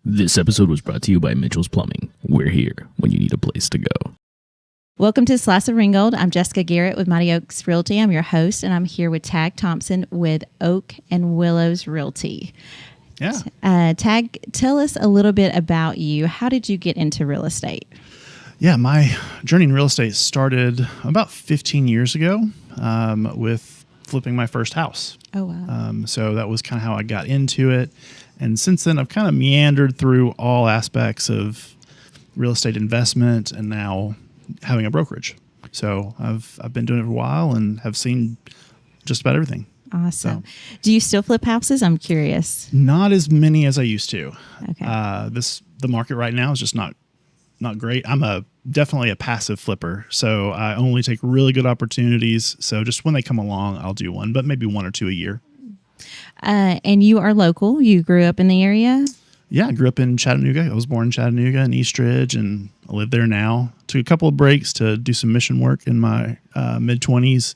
This episode was brought to you by Mitchell's Plumbing. We're here when you need a place to go. Welcome to A Slice of Ringgold. I'm Jessica Garrett with Mighty Oaks Realty. I'm your host, and I'm here with Tag Thompson with Oak and Willows Realty. Yeah. Tag, tell us a little bit about you. How did you get into real estate? Yeah, my journey in real estate started about 15 years ago with flipping my first house. Oh, wow. So that was kind of how I got into it. And since then, I've kind of meandered through all aspects of real estate investment and now having a brokerage. So I've been doing it for a while and have seen just about everything. Awesome. So, do you still flip houses? I'm curious. Not as many as I used to. Okay. The market right now is just not great. I'm definitely a passive flipper, so I only take really good opportunities. So just when they come along, I'll do one, but maybe one or two a year. And you are local. You grew up in the area? Yeah, I grew up in Chattanooga. I was born in Chattanooga and Eastridge, and I live there now. Took a couple of breaks to do some mission work in my mid-20s,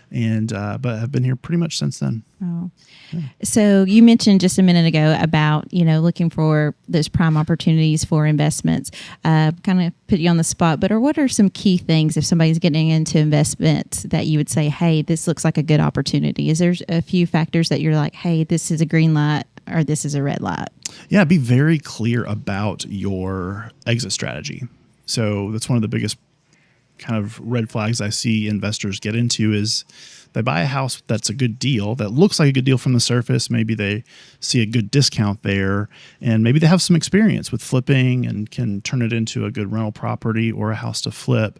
but I've been here pretty much since then. Oh. Yeah. So you mentioned just a minute ago about, looking for those prime opportunities for investments. Kind of put you on the spot, but what are some key things if somebody's getting into investments that you would say, hey, this looks like a good opportunity? Is there a few factors that you're like, hey, this is a green light or this is a red light? Yeah, be very clear about your exit strategy. So that's one of the biggest kind of red flags I see investors get into is they buy a house that's a good deal, that looks like a good deal from the surface. Maybe they see a good discount there, and maybe they have some experience with flipping and can turn it into a good rental property or a house to flip,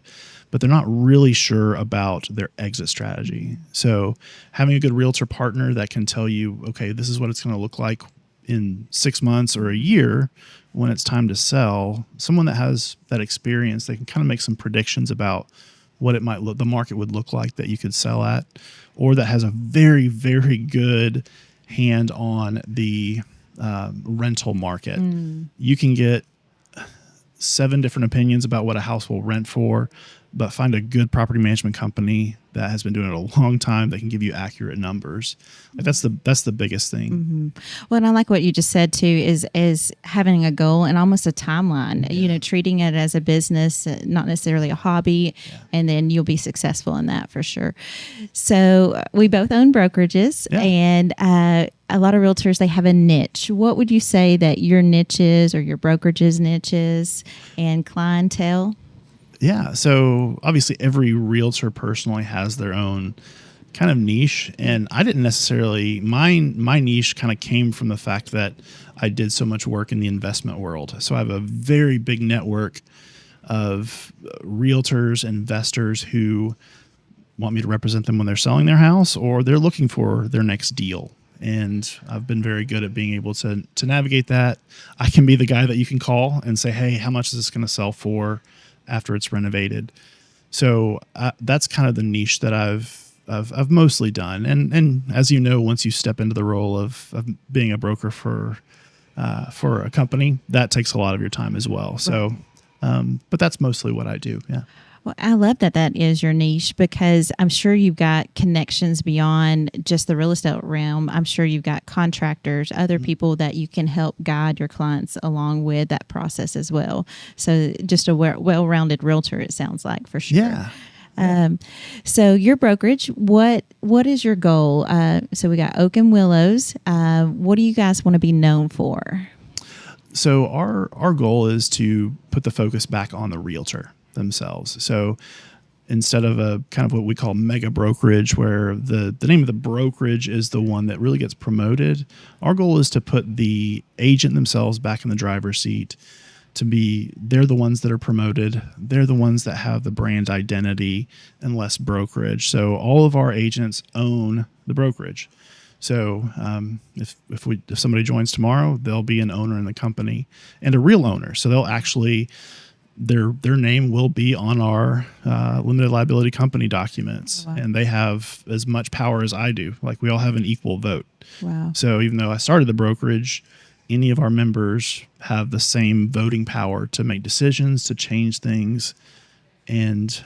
but they're not really sure about their exit strategy. So having a good realtor partner that can tell you, okay, this is what it's going to look like in 6 months or a year when it's time to sell, someone that has that experience, they can kind of make some predictions about what it might look, the market would look like that you could sell at, or that has a very, very good hand on the rental market. You can get 7 different opinions about what a house will rent for, but find a good property management company that has been doing it a long time that can give you accurate numbers. Like that's the biggest thing. Mm-hmm. Well, and I like what you just said too, is having a goal and almost a timeline, treating it as a business, not necessarily a hobby, and then you'll be successful in that for sure. So we both own brokerages, and a lot of realtors, they have a niche. What would you say that your niche is, or your brokerage's niche is, and clientele? Yeah, so obviously every realtor personally has their own kind of niche, and I didn't necessarily, my niche kind of came from the fact that I did so much work in the investment world. So I have a very big network of realtors, investors who want me to represent them when they're selling their house or they're looking for their next deal. And I've been very good at being able to navigate that. I can be the guy that you can call and say, hey, how much is this going to sell for after it's renovated? So that's kind of the niche that I've mostly done. And as you know, once you step into the role of being a broker for a company, that takes a lot of your time as well. So, but that's mostly what I do. Yeah. Well, I love that is your niche, because I'm sure you've got connections beyond just the real estate realm. I'm sure you've got contractors, other people that you can help guide your clients along with that process as well. So just a well-rounded realtor, it sounds like, for sure. Yeah. So your brokerage, what is your goal? So we got Oak and Willows. What do you guys want to be known for? So our goal is to put the focus back on the realtor themselves. So instead of a kind of what we call mega brokerage, where the name of the brokerage is the one that really gets promoted, our goal is to put the agent themselves back in the driver's seat, they're the ones that are promoted. They're the ones that have the brand identity and less brokerage. So all of our agents own the brokerage. So if somebody joins tomorrow, they'll be an owner in the company and a real owner. So they'll actually, their name will be on our limited liability company documents. Wow. And they have as much power as I do. Like, we all have an equal vote. Wow. So even though I started the brokerage, any of our members have the same voting power to make decisions, to change things. And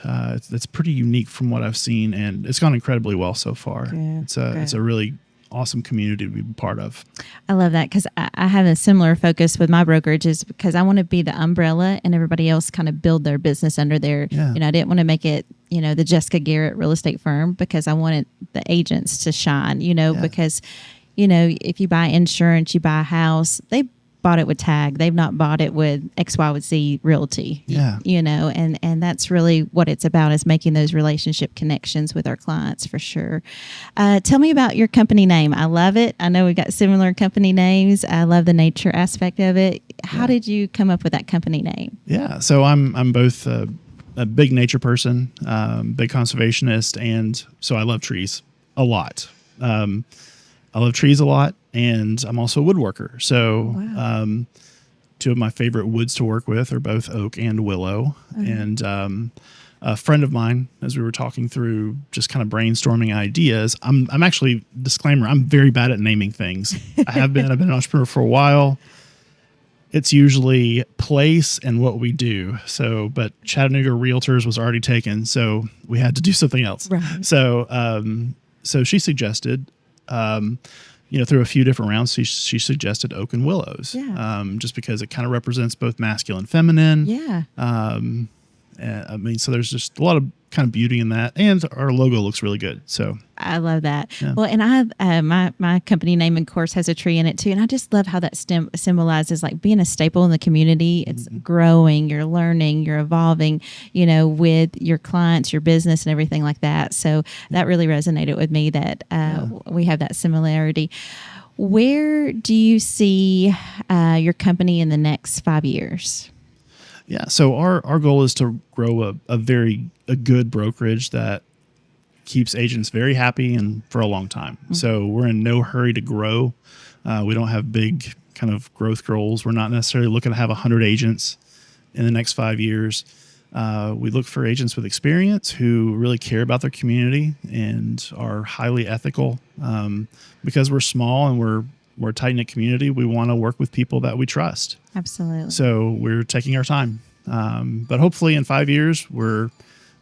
it's pretty unique from what I've seen, and it's gone incredibly well so far. Good, It's a really awesome community to be part of. I love that because I have a similar focus with my brokerage is because I want to be the umbrella and everybody else kind of build their business under there. Yeah. I didn't want to make it, the Jessica Garrett real estate firm because I wanted the agents to shine, because, if you buy insurance, you buy a house, they bought it with Tag. They've not bought it with XY with Z Realty. Yeah. And that's really what it's about is making those relationship connections with our clients for sure. Tell me about your company name. I love it. I know we've got similar company names. I love the nature aspect of it. How did you come up with that company name? Yeah. So I'm both a big nature person, big conservationist, and so I love trees a lot. I love trees a lot, and I'm also a woodworker. So two of my favorite woods to work with are both oak and willow. And a friend of mine, as we were talking through just kind of brainstorming ideas, I'm actually, disclaimer, I'm very bad at naming things. I've been an entrepreneur for a while. It's usually place and what we do. So, but Chattanooga Realtors was already taken, so we had to do something else. Right. So she suggested, through a few different rounds, she suggested oak and willows. Yeah. Just because it kind of represents both masculine, feminine. Yeah. So there's just a lot of kind of beauty in that, and our logo looks really good. So I love that. Yeah. Well, and I have my company name, of course, has a tree in it too, and I just love how that symbolizes like being a staple in the community. It's growing, you're learning, you're evolving, with your clients, your business, and everything like that. So that really resonated with me that we have that similarity. Where do you see your company in the next 5 years? Yeah, so our goal is to grow a good brokerage that keeps agents very happy and for a long time. So we're in no hurry to grow. We don't have big kind of growth goals. We're not necessarily looking to have 100 agents in the next 5 years. We look for agents with experience who really care about their community and are highly ethical. Because we're small and we're a tight-knit community, we want to work with people that we trust. Absolutely. So we're taking our time. But hopefully in 5 years, we're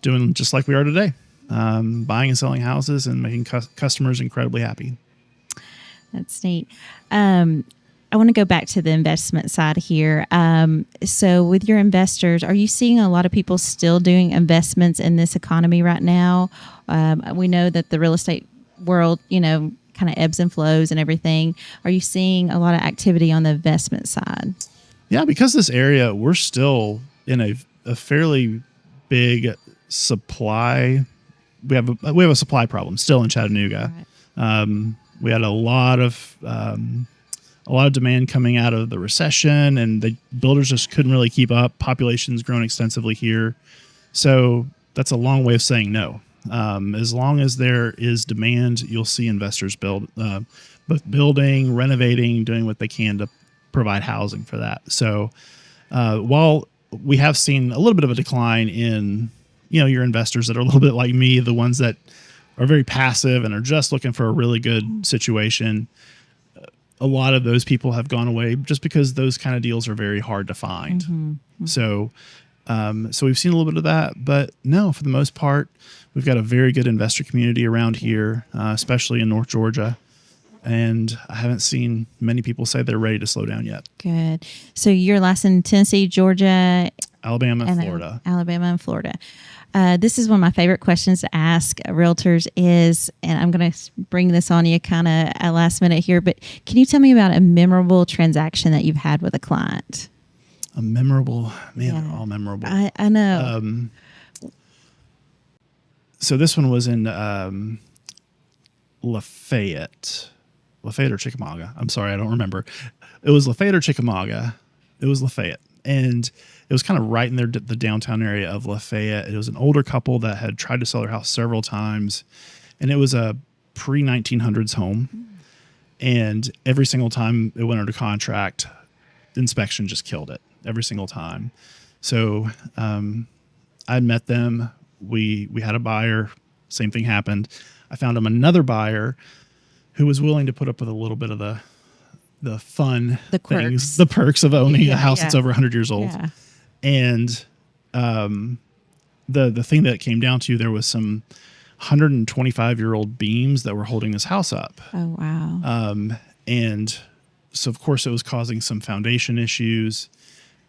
doing just like we are today, buying and selling houses and making customers incredibly happy. That's neat. I want to go back to the investment side here. So with your investors, are you seeing a lot of people still doing investments in this economy right now? We know that the real estate world, kind of ebbs and flows and everything. Are you seeing a lot of activity on the investment side? Yeah, because this area, we're still in a fairly big supply. We have a supply problem still in Chattanooga. Right. We had a lot of demand coming out of the recession, and the builders just couldn't really keep up. Population's grown extensively here, so that's a long way of saying no. As long as there is demand, you'll see investors build, both building, renovating, doing what they can to provide housing for that. So while we have seen a little bit of a decline in, your investors that are a little bit like me, the ones that are very passive and are just looking for a really good situation, a lot of those people have gone away just because those kind of deals are very hard to find. Mm-hmm. So we've seen a little bit of that, but no, for the most part, we've got a very good investor community around here, especially in North Georgia. And I haven't seen many people say they're ready to slow down yet. Good. So you're licensed in Tennessee, Georgia, Alabama, and Florida. Alabama and Florida. This is one of my favorite questions to ask realtors is, and I'm going to bring this on you kind of at last minute here, but can you tell me about a memorable transaction that you've had with a client? A memorable, man, they're all memorable. I know. So this one was in Lafayette or Chickamauga. I'm sorry, I don't remember. It was Lafayette or Chickamauga. It was Lafayette. And it was kind of right in the downtown area of Lafayette. It was an older couple that had tried to sell their house several times. And it was a pre-1900s home. And every single time it went under contract, the inspection just killed it. Every single time. So I met them. We had a buyer. Same thing happened. I found him another buyer who was willing to put up with a little bit of the fun things, the perks of owning a house that's over 100 years old. Yeah. And the thing that it came down to, there was some 125-year-old beams that were holding this house up. Oh, wow. And so, of course, it was causing some foundation issues.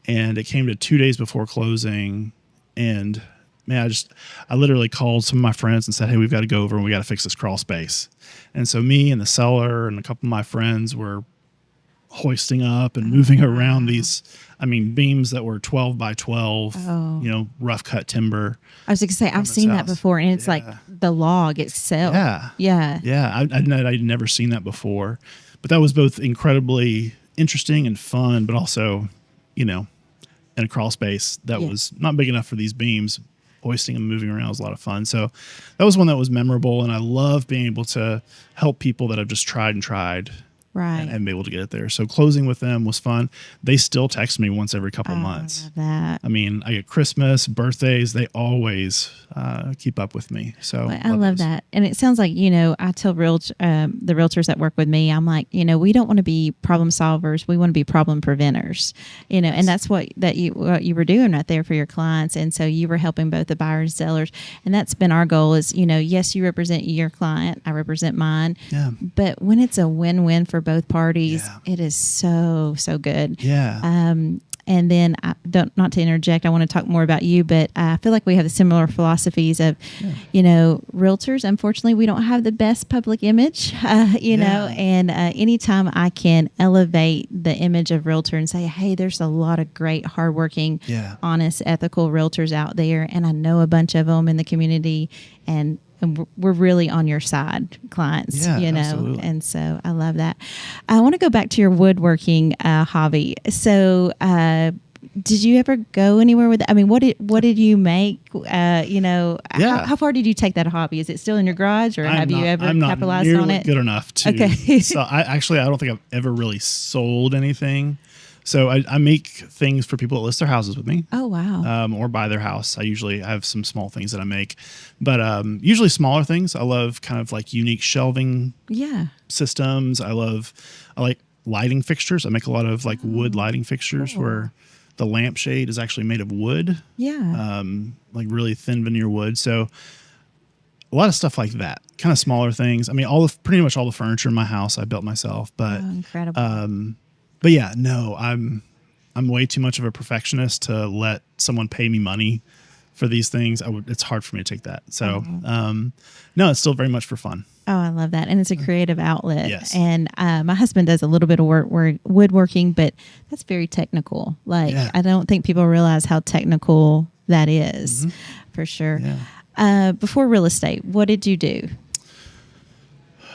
And it came to 2 days before closing. And, man, I literally called some of my friends and said, hey, we've got to go over and we got to fix this crawl space. And so me and the seller and a couple of my friends were hoisting up and moving around these, beams that were 12 by 12, rough cut timber. I was going to say, I've seen that before, and it's like the log itself. Yeah. I'd never seen that before. But that was both incredibly interesting and fun, but also, in a crawl space that was not big enough for these beams. Hoisting and moving around was a lot of fun. So that was one that was memorable, and I love being able to help people that have just tried and tried. Right. And be able to get it there. So closing with them was fun. They still text me once every couple months. I love that. I get Christmas, birthdays. They always keep up with me. So I love that. And it sounds like, I tell the realtors that work with me, I'm like, we don't want to be problem solvers. We want to be problem preventers, and that's what you were doing right there for your clients. And so you were helping both the buyers and sellers. And that's been our goal is, yes, you represent your client. I represent mine. Yeah. But when it's a win-win for both parties, it is so good. Yeah. And then, not to interject, I want to talk more about you, but I feel like we have the similar philosophies of, realtors. Unfortunately, we don't have the best public image, and anytime I can elevate the image of realtor and say, hey, there's a lot of great, hardworking, honest, ethical realtors out there, and I know a bunch of them in the community, and we're really on your side, clients, absolutely. And so I love that. I want to go back to your woodworking hobby. So, did you ever go anywhere with that? What did you make? How far did you take that hobby? Is it still in your garage, or have you ever capitalized on it? Good enough to. Okay. So I don't think I've ever really sold anything. So I make things for people that list their houses with me. Oh, wow. Or buy their house. I usually have some small things that I make, but usually smaller things. I love kind of like unique shelving systems. I like lighting fixtures. I make a lot of like wood lighting fixtures where the lampshade is actually made of wood. Yeah. Like really thin veneer wood. So a lot of stuff like that, kind of smaller things. Pretty much all the furniture in my house I built myself, but incredible. But yeah, no, I'm way too much of a perfectionist to let someone pay me money for these things. It's hard for me to take that. So, no, it's still very much for fun. Oh, I love that. And it's a creative outlet. Yes. And my husband does a little bit of woodworking, but that's very technical. I don't think people realize how technical that is, for sure. Yeah. Before real estate, what did you do?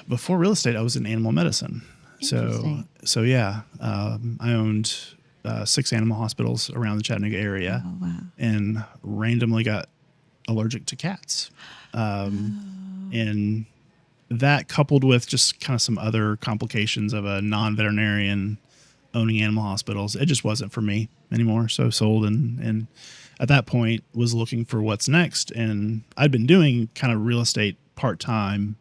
Before real estate, I was in animal medicine. So yeah, I owned 6 animal hospitals around the Chattanooga area. Oh, wow. And randomly got allergic to cats. And that coupled with just kind of some other complications of a non-veterinarian owning animal hospitals, it just wasn't for me anymore. So sold and at that point was looking for what's next. And I'd been doing kind of real estate part-time.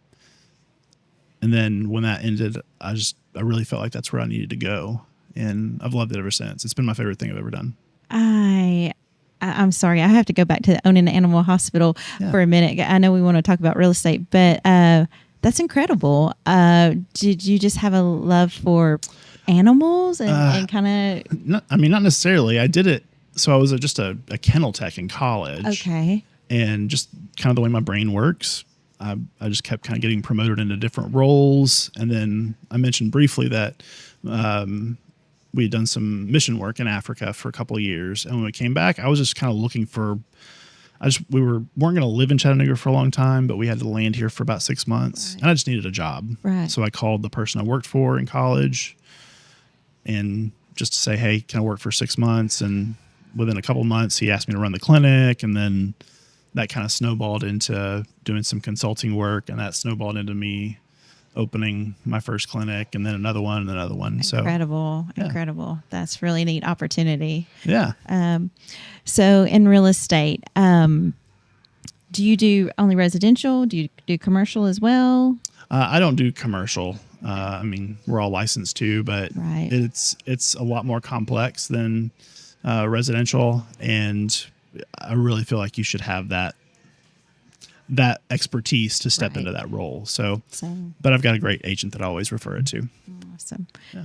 And then when that ended, I really felt like that's where I needed to go. And I've loved it ever since. It's been my favorite thing I've ever done. I'm sorry. I have to go back to owning an animal hospital for a minute. I know we want to talk about real estate, but that's incredible. Did you just have a love for animals and kind of? Not necessarily. I did it. So I was just a kennel tech in college. Okay. And just kind of the way my brain works, I just kept kind of getting promoted into different roles. And then I mentioned briefly that we had done some mission work in Africa for a couple of years. And when we came back, I was just kind of looking for, we weren't going to live in Chattanooga for a long time, but we had to land here for about 6 months. Right. And I just needed a job. Right. So I called the person I worked for in college and just to say, hey, can I work for 6 months? And within a couple of months, he asked me to run the clinic. And then that kind of snowballed into doing some consulting work, and that snowballed into me opening my first clinic, and then another one and another one. Incredible. That's really neat opportunity. Yeah. So in real estate, do you do only residential? Do you do commercial as well? I don't do commercial. We're all licensed too, but it's a lot more complex than residential, and I really feel like you should have that. that expertise to step Right. into that role. So, So but I've got a great agent that I always refer it to. awesome. Yeah.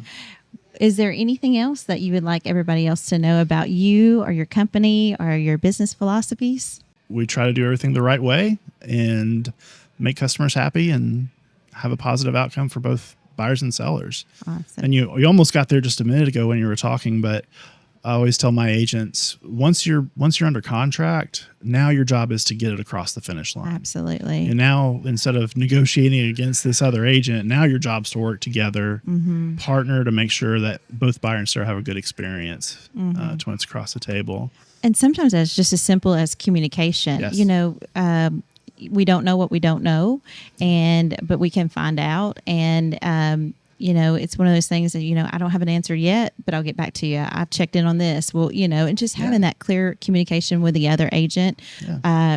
Is there anything else that you would like everybody else to know about you or your company or your business philosophies? We try to do everything the right way and make customers happy and have a positive outcome for both buyers and sellers. Awesome. And you almost got there just a minute ago when you were talking, but I always tell my agents, once you're under contract, now your job is to get it across the finish line. Absolutely. And now, instead of negotiating against this other agent, now your job's to work together, partner to make sure that both buyer and seller have a good experience to when it's across the table. And sometimes that's just as simple as communication. Yes. You know, we don't know what we don't know, but we can find out. And you know, it's one of those things that, you know, I don't have an answer yet, but I'll get back to you. I've checked in on this. Well, you know, and just having that clear communication with the other agent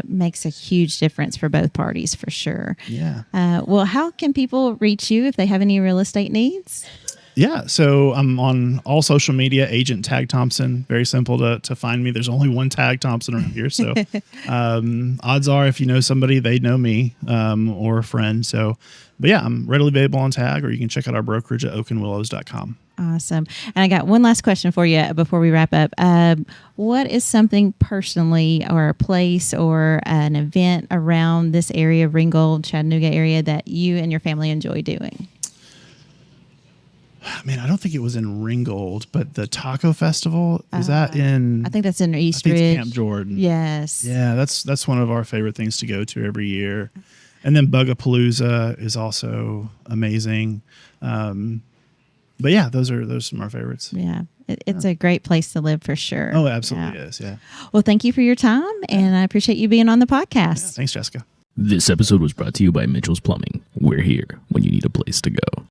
makes a huge difference for both parties, for sure. Yeah. Well, how can people reach you if they have any real estate needs? Yeah, so I'm on all social media, Agent Tag Thompson. Very simple to find me. There's only one Tag Thompson around here, so odds are if you know somebody, they know me or a friend. So, but yeah, I'm readily available on Tag, or you can check out our brokerage at oakandwillows.com. Awesome. And I got one last question for you before we wrap up. What is something personally, or a place, or an event around this area of Ringgold, Chattanooga area, that you and your family enjoy doing? Man, I don't think it was in Ringgold, but the Taco Festival, is that in... I think that's in East I think Ridge. it's Camp Jordan. Yes. Yeah, that's one of our favorite things to go to every year. And then Bugapalooza is also amazing. But yeah, those are some of our favorites. Yeah. It's a great place to live, for sure. Oh, it absolutely is, yeah. Well, thank you for your time, and I appreciate you being on the podcast. Yeah, thanks, Jessica. This episode was brought to you by Mitchell's Plumbing. We're here when you need a place to go.